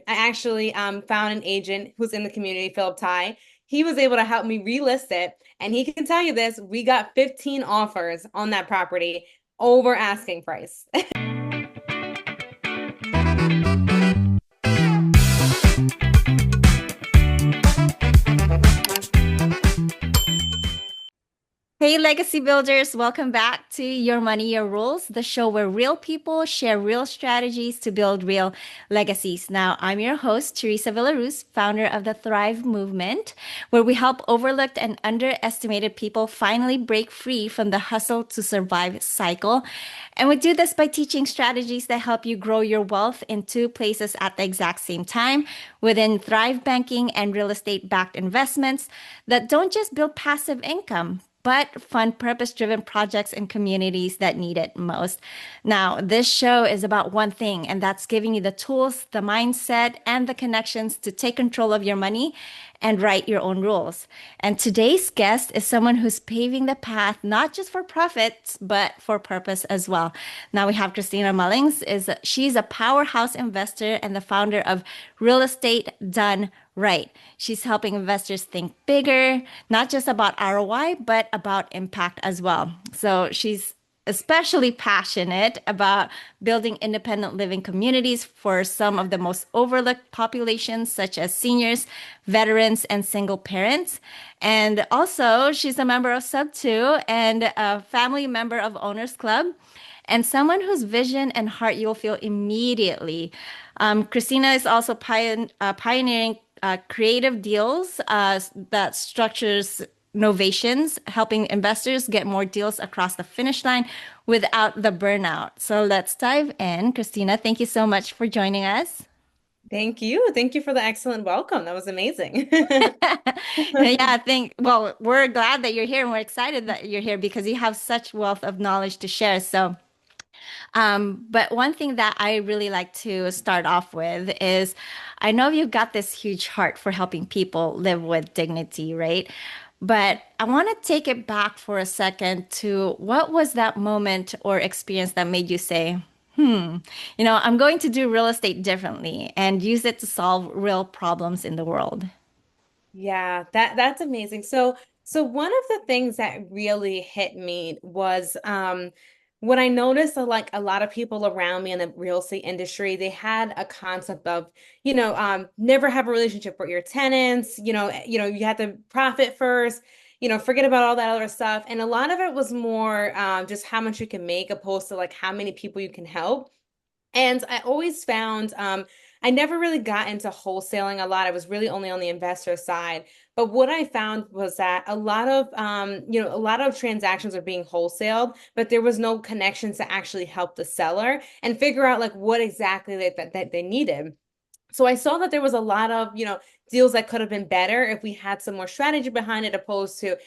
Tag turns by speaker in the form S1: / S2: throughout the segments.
S1: I actually found an agent who's in the community, Philip Ty. He was able to help me relist it, and he can tell you this, we got 15 offers on that property over asking price.
S2: Hey, legacy builders, welcome back to Your Money, Your Rules, the show where real people share real strategies to build real legacies. Now, I'm your host, Teresa Villaruz, founder of the Thrive Movement, where we help overlooked and underestimated people finally break free from the hustle to survive cycle. And we do this by teaching strategies that help you grow your wealth in two places at the exact same time within Thrive Banking and real estate backed investments that don't just build passive income but fund purpose driven projects and communities that need it most. Now, this show is about one thing, and that's giving you the tools, the mindset, and the connections to take control of your money and write your own rules. And today's guest is someone who's paving the path not just for profits, but for purpose as well. Now we have Kristina Mullings. She's a powerhouse investor and the founder of Real Estate Done Right. She's helping investors think bigger, not just about ROI, but about impact as well. So she's especially passionate about building independent living communities for some of the most overlooked populations, such as seniors, veterans, and single parents. And also, she's a member of Sub 2 and a family member of Owners Club and someone whose vision and heart you'll feel immediately. Christina is also pioneering creative deals that structures novations, helping investors get more deals across the finish line without the burnout. So let's dive in. Christina, thank you so much for joining us.
S1: Thank you. Thank you for the excellent welcome. That was amazing.
S2: Yeah, I think, well, we're glad that you're here and we're excited that you're here because you have such wealth of knowledge to share. But one thing that I really like to start off with is I know you've got this huge heart for helping people live with dignity, right? But I want to take it back for a second to what was that moment or experience that made you say, I'm going to do real estate differently and use it to solve real problems in the world?
S1: Yeah, that's amazing. So one of the things that really hit me was when I noticed that like a lot of people around me in the real estate industry, they had a concept of, never have a relationship with your tenants, you have to profit first, forget about all that other stuff. And a lot of it was more just how much you can make opposed to like how many people you can help. And I always found I never really got into wholesaling a lot. I was really only on the investor side. But what I found was that a lot of transactions are being wholesaled, but there was no connections to actually help the seller and figure out like what exactly that they needed. So I saw that there was a lot of, deals that could have been better if we had some more strategy behind it, opposed to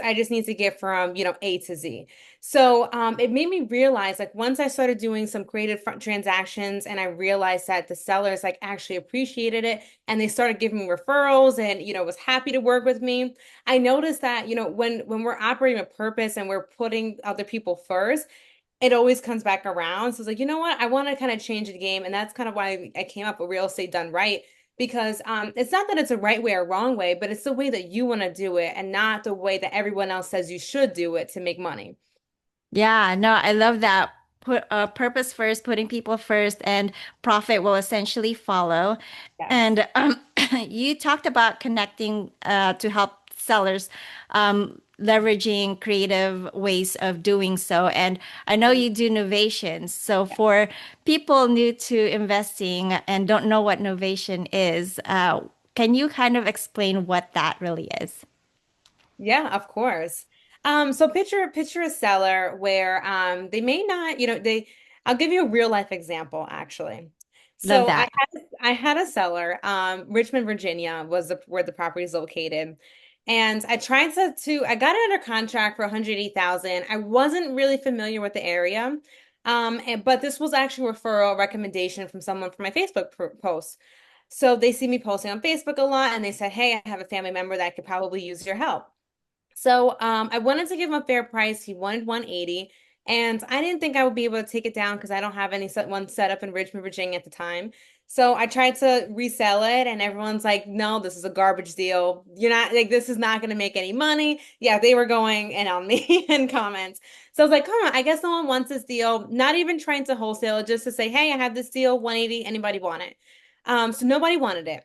S1: I just need to get from, A to Z. So it made me realize like once I started doing some creative transactions and I realized that the sellers like actually appreciated it and they started giving me referrals and, was happy to work with me. I noticed that, when we're operating with purpose and we're putting other people first, it always comes back around. So it's like, you know what? I want to kind of change the game. And that's kind of why I came up with real estate done right. Because it's not that it's a right way or wrong way, but it's the way that you want to do it and not the way that everyone else says you should do it to make money.
S2: Yeah, no, I love that. Put purpose first, putting people first, and profit will essentially follow.
S1: Yes.
S2: And you talked about connecting to help sellers, leveraging creative ways of doing so. And I know
S1: Mhm.
S2: you do novations. So
S1: Yeah.
S2: for people new to investing and don't know what novation is, can you kind of explain what that really is?
S1: Yeah, of course. So picture a seller where they may not, I'll give you a real life example actually.
S2: Love
S1: So
S2: that.
S1: I had a seller, Richmond, Virginia was where the property is located. And I tried I got it under contract for 180,000. I wasn't really familiar with the area. But this was actually a referral recommendation from someone from my Facebook post. So they see me posting on Facebook a lot and they said, "Hey, I have a family member that could probably use your help." So I wanted to give him a fair price. He wanted 180, and I didn't think I would be able to take it down because I don't have one set up in Richmond, Virginia at the time. So I tried to resell it, and everyone's like, no, this is a garbage deal. You're not like, this is not going to make any money. Yeah, they were going in on me in comments. So I was like, I guess no one wants this deal. Not even trying to wholesale it, just to say, hey, I have this deal, 180, anybody want it? So nobody wanted it.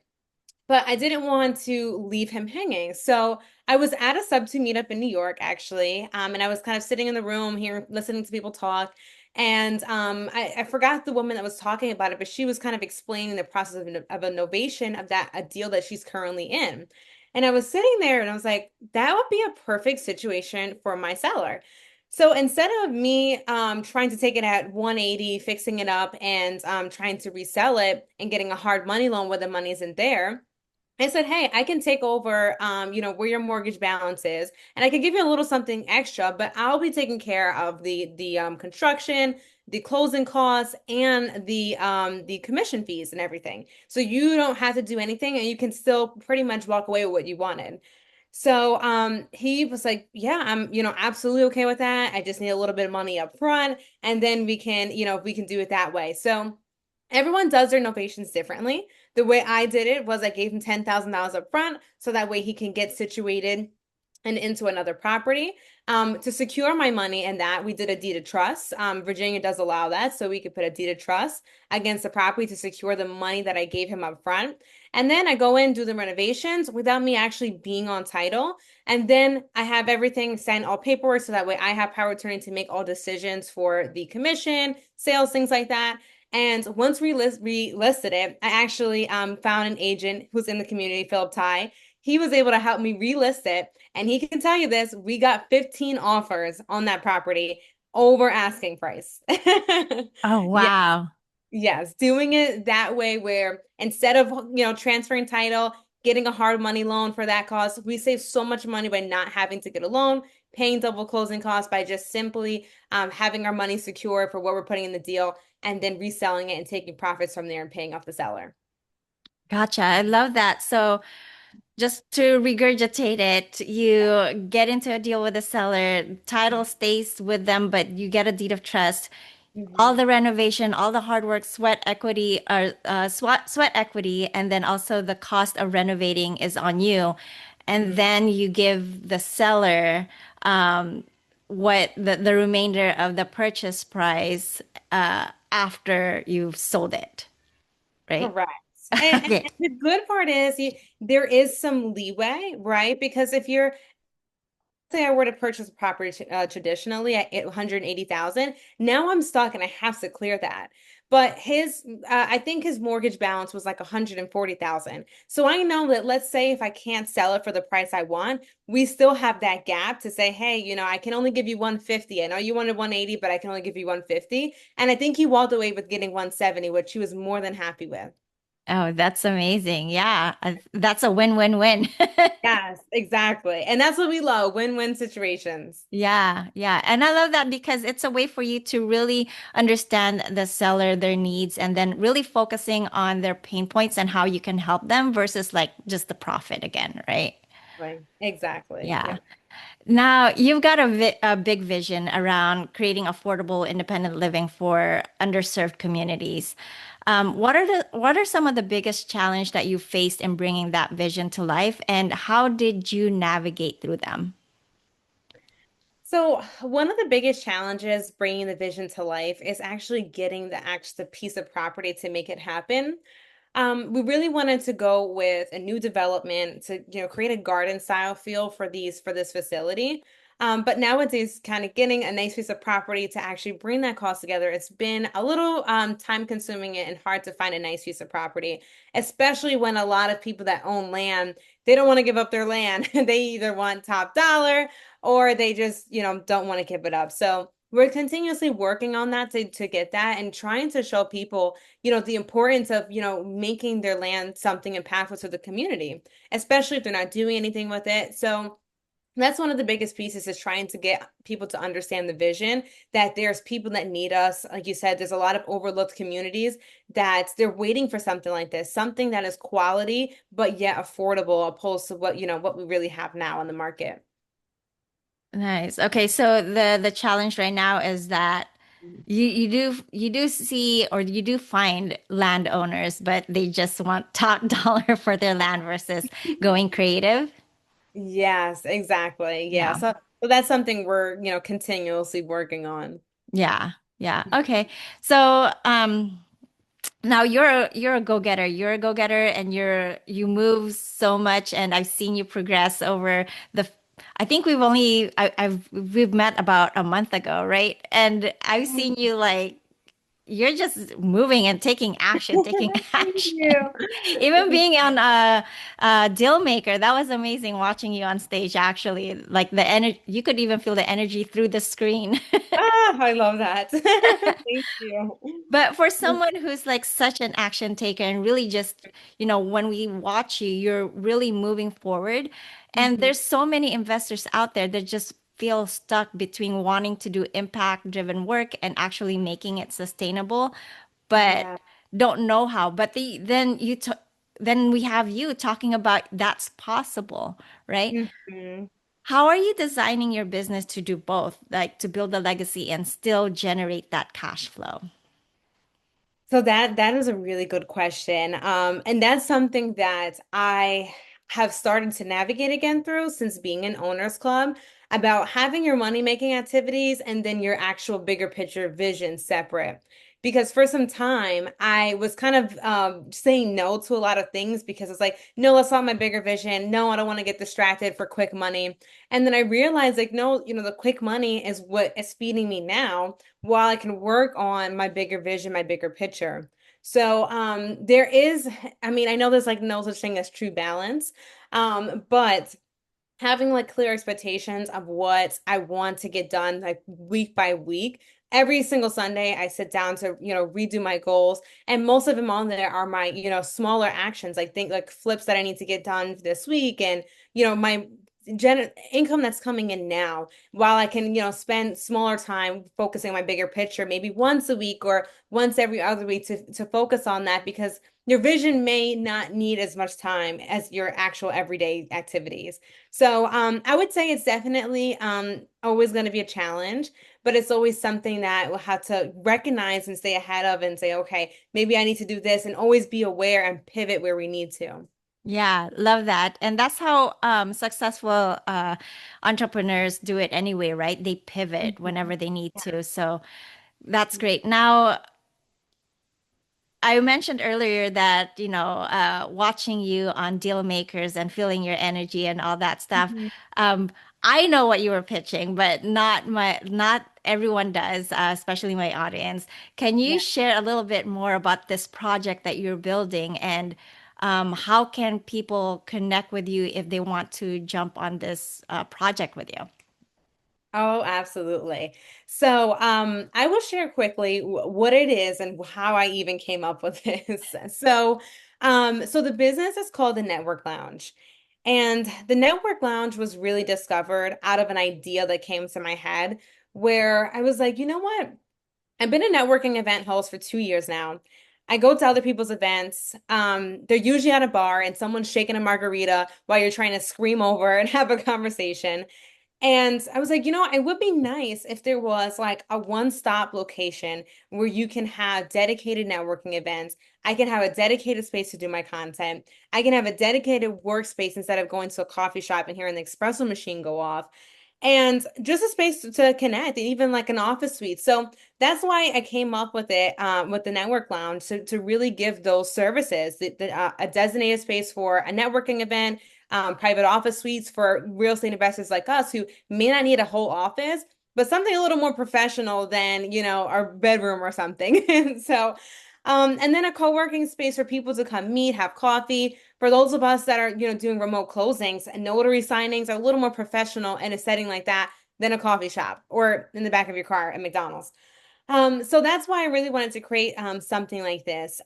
S1: But I didn't want to leave him hanging. So I was at a Sub 2 meetup in New York, actually. And I was kind of sitting in the room here, listening to people talk. And I forgot the woman that was talking about it, but she was kind of explaining the process of a novation of that, a deal that she's currently in. And I was sitting there and I was like, that would be a perfect situation for my seller. So instead of me trying to take it at 180, fixing it up, and trying to resell it and getting a hard money loan where the money isn't there, I said, hey, I can take over, where your mortgage balance is, and I can give you a little something extra, but I'll be taking care of the construction, the closing costs, and the commission fees and everything. So you don't have to do anything, and you can still pretty much walk away with what you wanted. So he was like, yeah, I'm, absolutely okay with that. I just need a little bit of money up front, and then we can do it that way. So everyone does their novations differently. The way I did it was I gave him $10,000 up front so that way he can get situated and into another property. To secure my money and that, we did a deed of trust. Virginia does allow that, so we could put a deed of trust against the property to secure the money that I gave him up front. And then I go in and do the renovations without me actually being on title. And then I have everything signed, all paperwork, so that way I have power of attorney to make all decisions for the commission, sales, things like that. And once we listed it, I actually found an agent who's in the community, Philip Ty. He was able to help me relist it. And he can tell you this, we got 15 offers on that property over asking price.
S2: Oh,
S1: Yeah,
S2: wow.
S1: yes, doing it that way where instead of, transferring title, getting a hard money loan for that cost, we save so much money by not having to get a loan, paying double closing costs by just simply having our money secure for what we're putting in the deal and then reselling it and taking profits from there and paying off the seller.
S2: Gotcha. I love that. So, just to regurgitate it, you get into a deal with the seller, title stays with them, but you get a deed of trust. All
S1: Mhm.
S2: the renovation, all the hard work, sweat equity, or sweat equity, and then also the cost of renovating is on you. And
S1: Mhm.
S2: then you give the seller what the remainder of the purchase price after you've sold it, right?
S1: Correct. And, and
S2: Okay.
S1: and the good part is there is some leeway, right? Because if you're say I were to purchase a property traditionally at 180,000, now I'm stuck and I have to clear that. But I think his mortgage balance was like 140,000. So I know that let's say if I can't sell it for the price I want, we still have that gap to say, hey, I can only give you 150. I know you wanted 180, but I can only give you 150. And I think he walked away with getting 170, which he was more than happy with.
S2: Oh, that's amazing. Yeah, that's a win-win-win.
S1: Yes, exactly. And that's what we love, win-win situations.
S2: Yeah, yeah. And I love that because it's a way for you to really understand the seller, their needs, and then really focusing on their pain points and how you can help them versus like just the profit again, right?
S1: Right. Exactly.
S2: Yeah.
S1: Yeah.
S2: Now, you've got a big vision around creating affordable, independent living for underserved communities. What are some of the biggest challenge that you faced in bringing that vision to life, and how did you navigate through them?
S1: So one of the biggest challenges bringing the vision to life is actually getting the piece of property to make it happen. We really wanted to go with a new development to, create a garden style feel for this facility. But nowadays, kind of getting a nice piece of property to actually bring that cost together, it's been a little time consuming and hard to find a nice piece of property, especially when a lot of people that own land, they don't want to give up their land. They either want top dollar or they just, don't want to give it up. So we're continuously working on that to get that and trying to show people the importance of, making their land something impactful to the community, especially if they're not doing anything with it. So that's one of the biggest pieces is trying to get people to understand the vision that there's people that need us. Like you said, there's a lot of overlooked communities that they're waiting for something like this, something that is quality, but yet affordable, opposed to what we really have now on the market.
S2: Nice. Okay, so the challenge right now is that you do see or you do find landowners, but they just want top dollar for their land versus going creative.
S1: Yes, exactly. Yeah.
S2: Yeah.
S1: So that's something we're, continuously working on.
S2: Yeah. Yeah. Okay. So, now you're a go-getter. You're a go-getter and you move so much and I've seen you progress over the I think we've met about a month ago, right? And I've seen you like you're just moving and taking
S1: Thank
S2: action.
S1: you.
S2: Even being on a deal maker, that was amazing watching you on stage actually. Like the energy, you could even feel the energy through the screen.
S1: I love that. Thank you.
S2: But for someone who's like such an action taker and really just, when we watch you, you're really moving forward. And
S1: Mhm.
S2: there's so many investors out there that just feel stuck between wanting to do impact-driven work and actually making it sustainable, but
S1: Yeah.
S2: don't know how. But then we have you talking about that's possible, right?
S1: Mhm.
S2: How are you designing your business to do both, like to build a legacy and still generate that cash flow?
S1: So that is a really good question. And that's something that I have started to navigate again through since being in Owners Club about having your money-making activities and then your actual bigger picture vision separate. Because for some time, I was kind of saying no to a lot of things because it's like, no, that's not my bigger vision. No, I don't want to get distracted for quick money. And then I realized, like, no, the quick money is what is feeding me now while I can work on my bigger vision, my bigger picture. So there is, I mean, I know there's like no such thing as true balance, but having like clear expectations of what I want to get done like week by week. Every single Sunday, I sit down to, redo my goals. And most of them on there are my, smaller actions, like think like flips that I need to get done this week and, my income that's coming in now while I can, spend smaller time focusing on my bigger picture, maybe once a week or once every other week to focus on that because your vision may not need as much time as your actual everyday activities. So I would say it's definitely always going to be a challenge, but it's always something that we'll have to recognize and stay ahead of and say, okay, maybe I need to do this and always be aware and pivot where we need to.
S2: Yeah, love that. And that's how successful entrepreneurs do it anyway, right? They pivot
S1: Mhm.
S2: whenever they need
S1: Yeah.
S2: to. So that's great. Now, I mentioned earlier that, watching you on deal makers and feeling your energy and all that stuff.
S1: Mhm.
S2: Um, I know what you were pitching, but not everyone does, especially my audience. Can you
S1: Yeah.
S2: share a little bit more about this project that you're building and how can people connect with you if they want to jump on this project with you?
S1: Oh, absolutely. So, I will share quickly what it is and how I even came up with this. So the business is called the Network Lounge. And the Network Lounge was really discovered out of an idea that came to my head where I was like, you know what? I've been a networking event host for 2 years now. I go to other people's events. They're usually at a bar and someone's shaking a margarita while you're trying to scream over and have a conversation. And I was like, it would be nice if there was like a one-stop location where you can have dedicated networking events. I can have a dedicated space to do my content. I can have a dedicated workspace instead of going to a coffee shop and hearing the espresso machine go off. And just a space to connect, and even like an office suite. So that's why I came up with the Network Lounge to really give those services, a designated space for a networking event, private office suites for real estate investors like us who may not need a whole office, but something a little more professional than, our bedroom or something. And then a co-working space for people to come meet, have coffee. For those of us that are, doing remote closings and notary signings are a little more professional in a setting like that than a coffee shop or in the back of your car at McDonald's. So that's why I really wanted to create something like this.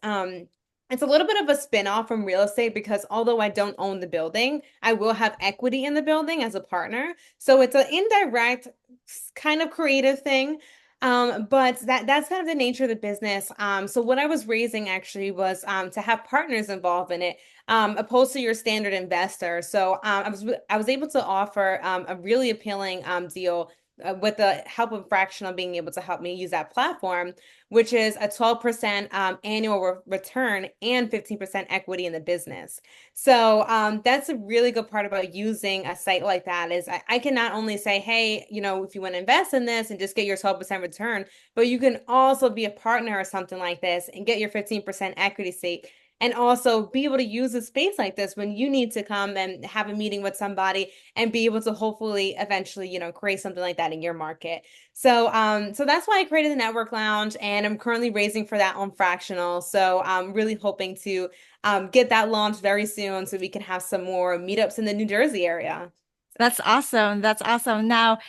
S1: It's a little bit of a spin-off from real estate because although I don't own the building, I will have equity in the building as a partner. So it's an indirect kind of creative thing. But that's kind of the nature of the business. So what I was raising actually was to have partners involved in it, opposed to your standard investor. So I was able to offer a really appealing deal with the help of Fractional being able to help me use that platform, which is a 12% annual return and 15% equity in the business. So that's a really good part about using a site like that is I can not only say, hey, if you want to invest in this and just get your 12% return, but you can also be a partner or something like this and get your 15% equity stake and also be able to use a space like this when you need to come and have a meeting with somebody and be able to hopefully eventually, create something like that in your market. So that's why I created the Network Lounge, and I'm currently raising for that on Fractional. So I'm really hoping to get that launched very soon so we can have some more meetups in the New Jersey area.
S2: That's awesome. That's awesome. Now,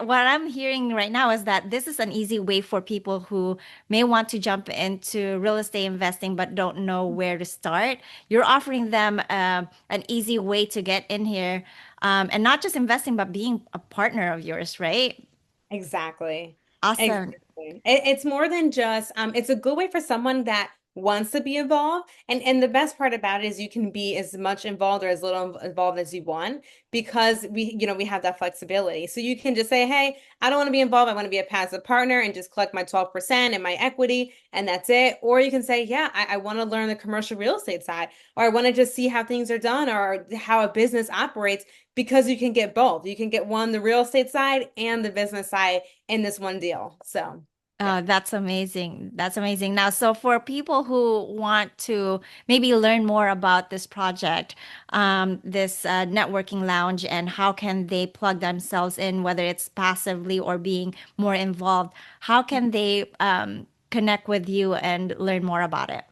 S2: what I'm hearing right now is that this is an easy way for people who may want to jump into real estate investing but don't know where to start. You're offering them an easy way to get in here, and not just investing, but being a partner of yours, right?
S1: Exactly.
S2: Awesome.
S1: Exactly. It's more than just it's a good way for someone that wants to be involved. And the best part about it is you can be as much involved or as little involved as you want because we have that flexibility. So you can just say, "Hey, I don't want to be involved. I want to be a passive partner and just collect my 12% and my equity and that's it." Or you can say, "Yeah, I want to learn the commercial real estate side or I want to just see how things are done or how a business operates." Because you can get both. You can get one, the real estate side and the business side in this one deal. So, yeah.
S2: Oh, that's amazing. That's amazing. Now, so for people who want to maybe learn more about this project, this networking lounge, and how can they plug themselves in, whether it's passively or being more involved, how can they connect with you and learn more about it?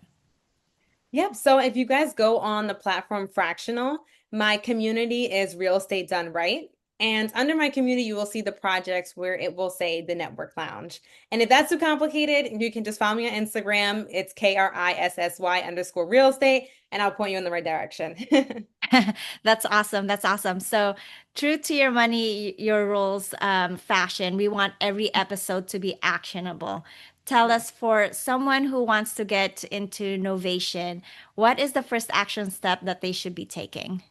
S1: Yep. So if you guys go on the platform Fractional, my community is Real Estate Done Right. And under my community, you will see the projects where it will say the Network Lounge. And if that's too complicated, you can just follow me on Instagram. It's KRISSY _ real estate, and I'll point you in the right direction.
S2: That's awesome. That's awesome. So, true to your money, your rules, fashion, we want every episode to be actionable. Tell
S1: Yeah.
S2: us, for someone who wants to get into Novation, what is the first action step that they should be taking?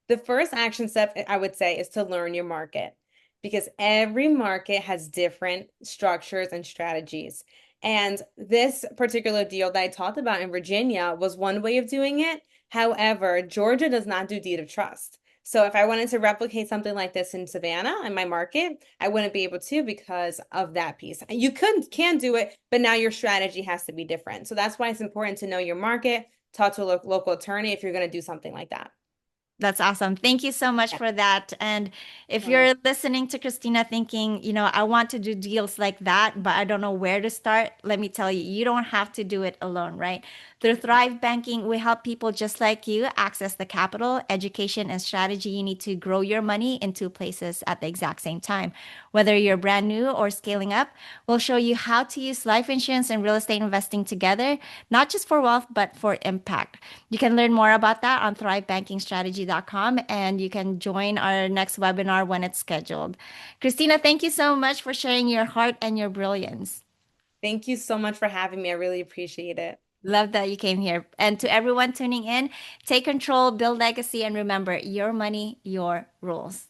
S1: The first action step I would say is to learn your market because every market has different structures and strategies. And this particular deal that I talked about in Virginia was one way of doing it. However, Georgia does not do deed of trust. So if I wanted to replicate something like this in Savannah in my market, I wouldn't be able to because of that piece. You can do it, but now your strategy has to be different. So that's why it's important to know your market, talk to a local attorney if you're going to do something like that.
S2: That's awesome. Thank you so much
S1: Yeah.
S2: for that. And if
S1: Oh.
S2: you're listening to Kristina thinking, I want to do deals like that, but I don't know where to start, let me tell you, you don't have to do it alone, right? Through Thrive Banking, we help people just like you access the capital, education, and strategy you need to grow your money in two places at the exact same time. Whether you're brand new or scaling up, we'll show you how to use life insurance and real estate investing together, not just for wealth, but for impact. You can learn more about that on thrivebankingstrategy.com, and you can join our next webinar when it's scheduled. Kristina, thank you so much for sharing your heart and your brilliance.
S1: Thank you so much for having me. I really appreciate it.
S2: Love that you came here. And to everyone tuning in, take control, build legacy, and remember, your money, your rules.